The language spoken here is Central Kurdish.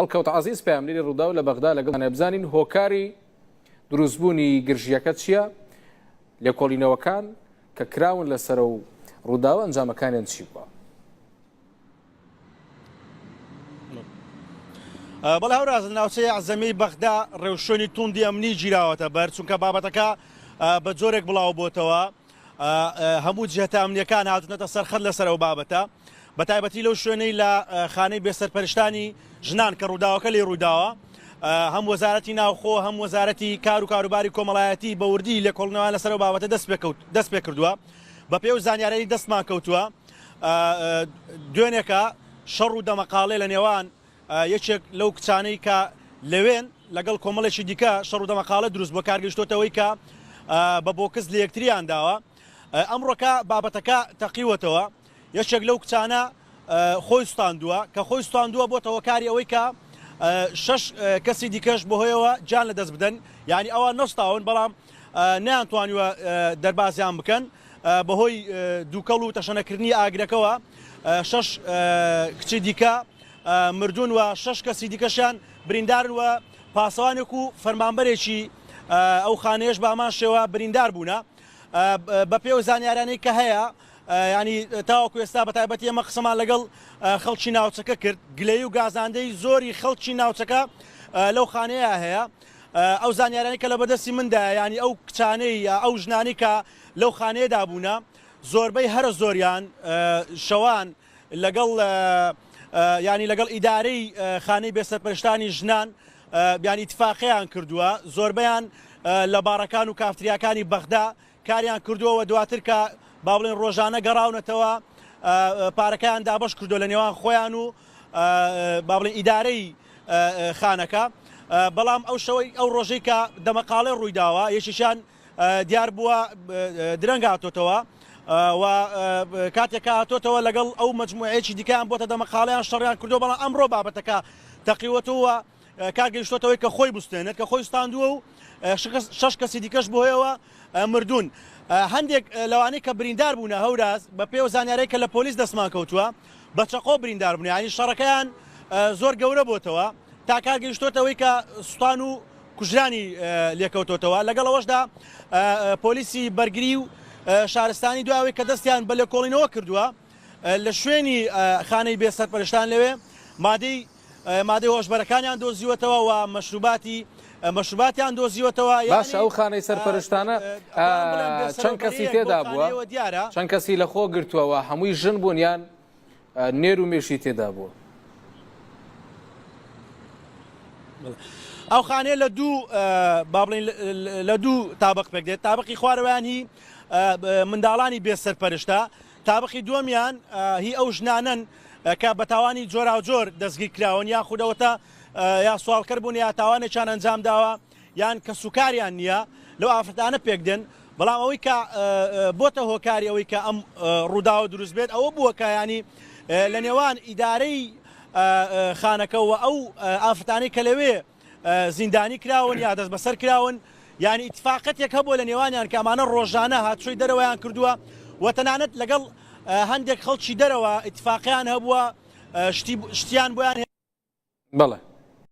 هەڵکەوت عەزیز پەیامبەری ڕوودا و لە بەغدا لەگەڵ بزانین هۆکاری دروستبوونی گرژیەکە چییە؟ لێکۆڵینەوەکان کە کراون لەسەر و ڕووداوە ئەنجامەکانیان چی بووە؟ بەڵێ هەوراز ناوچەی عەزەمەی بەغدا ڕێوشۆنی توندی ئەمنی گیراوەتە بەر چونکە بابەتەکە بە جۆرێک بڵاو بۆتەوە هەموو جهەتە ئەمنیەکان هاتونەتە سەرخەت لەسەر ئەو بابەتە بەتایبەتی لەو شوێنەی لە خانەی بێسەرپەرشتانی ژنان کە ڕووداوەکە لێ ڕووداوە هەم وەزارەتی ناوخۆ هەم وەزارەتی کار و کاروباری کۆمەڵایەتی بەوردی لێکۆڵینەوەیان لەسەر ئەو بابەتە دەست پێ کردووە بە پێی و زانیاریی دەستمان کەوتووە دوێنێکە شەڕ و دەمەقاڵێ لە نێوان یەکێک لەو کچانەی کە لەوێن لەگەڵ کۆمەڵێکی دیکە شەڕ و دەمەقاڵە دروست بۆ کارگەشتۆتەوەی کە بە بۆکس لە یەکتریان داوە ئەمڕۆکە بابەتەکە تەقیوەتەوە یەکێک لەو کچانە خۆی سوستاندووە کە خۆی سوستاندووە بۆتەوە کاری ئەوەی کە 6 کەسی دیکەش بەهۆیەوە جان لە دەست بدەن یعنی ئەوە نەستاون بەڵام نەیانتوانیوە دەربازیان بکەن بەهۆی دووکەڵ و تەشەنەکردنی ئاگرەکەەوە 6 کچی دیکە مردون و 6 کەسی دیکەشان بریندارن و پاسەوانێک و فەرمانبەرێکی ئەو خانەیەش بە ئەمان شێوە بریندار بوونە بە پێ و زانیارانەی کە هەیە ینی تاوەکو ئێستا بەتایبەتی ئەمە قسەمان لەگەڵ خەڵکی ناوچەکە کرد گلەی و گازاندەی زۆری خەڵکی ناوچەکە لەو خانەیە هەیە ئەو زانیارانی کە لە بەدەستی مندا ینی ئەو کچانەی یا ئەو ژنانی کە لەو خانەیەدا بوونە زۆربەی هەرە زۆریان شەوان لەگەڵ ینی لەگەڵ ئیدارەی خانەی بێسەرپەرشتانی ژنان بیان ئیتفاقیان کردووە زۆربەیان لە باڕەکان و کافتریاکانی بەغدا کاریان کردووە دواتر کە با بڵێن ڕۆژانە گەڕاونەتەوە پارەکەیان دابش کردو لە نێوان خۆیان و با بڵێن ئیدارەی خانەکە بەڵام ئەو شەوەی ئەو ڕۆژەی کە دەمەقاڵێ ڕوویداوە یەکیشان دیار بووە درەنگ هاتۆتەوە و کاتێک هاتۆتەوە لەگەڵ ئەو مەجموعەیەکی دیکەیان بۆتە دەمەقاڵیان شەڕیان کردو بەڵام ئەمڕۆ بابەتەکە تەقیوەتەوە کارگەیشتۆتەوەی کە خۆی بستێنێت کە خۆی ستاندووە و 6 کەسی دیکەش بۆهەیەوە مردون هەندێک لەوانەی کە بریندار بوونە هەوراز بە پێ و زانیارەی کە لە پۆلیس دەستمان کەوتووە بە چەقۆ بریندار بوون ینی شەڕەکەیان زۆر گەورە بۆتەوە تا کارگەیشتۆتەوەی کە سوستان و کوژرانی لێکەوتۆتەوە لەگەڵ ئەوەشدا پۆلیسی بەرگری و شارستانی دواوەی کە دەستیان بە لێکۆڵینەوە کردووە لە شوێنی خانەی بێسەرپەرشتان لەوێ مادەی هۆشبەرەکانیان دۆزیوەتەوە و مەشروباتیان دۆزیوەتەوە باشە ئەو خانەی سەرپەرشتانە چەند کەسی تێدا بووە چەند کەسی لە خۆ گرتووەوە هەمووی ژن بوون یان نێر و مێشی تێدا بووە ئەو خانەیە لە دوو تابق پێک دێت تابقی خوارەوەیان هی منداڵانی بێسەرپەرشتە تابقی دووەمیان هی ئەو ژنانن کە بە تاوانی جۆرا و جۆر دەستگیر کراون یا خودەوەتە یا سوالکەر بوون یا تاوانێکیان ئەنجام داوە یان کە سوکاریان نییە لەو ئافرەتانە پێک دێن بەڵام ئەوەی کە بۆتە هۆکاری ئەوەی کە ئەم ڕووداوە دروست بێت ئەوە بووە کە ینی لە نێوان ئیدارەی خانەکەەوە ئەو ئافرەتانەی کە لەوێ زیندانی کراون یا دەست بەسەر کراون ینی ئیتفاقەتێک هەبووە لە نێوانیان کە ئەمانە ڕۆژانە هاتووی دەرەوەیان کردووە و تەنانەت لەگەڵ هەندێک خەڵکی دەرەوە ئیتفاقیان هەبووە شتیان بۆیان بەڵێ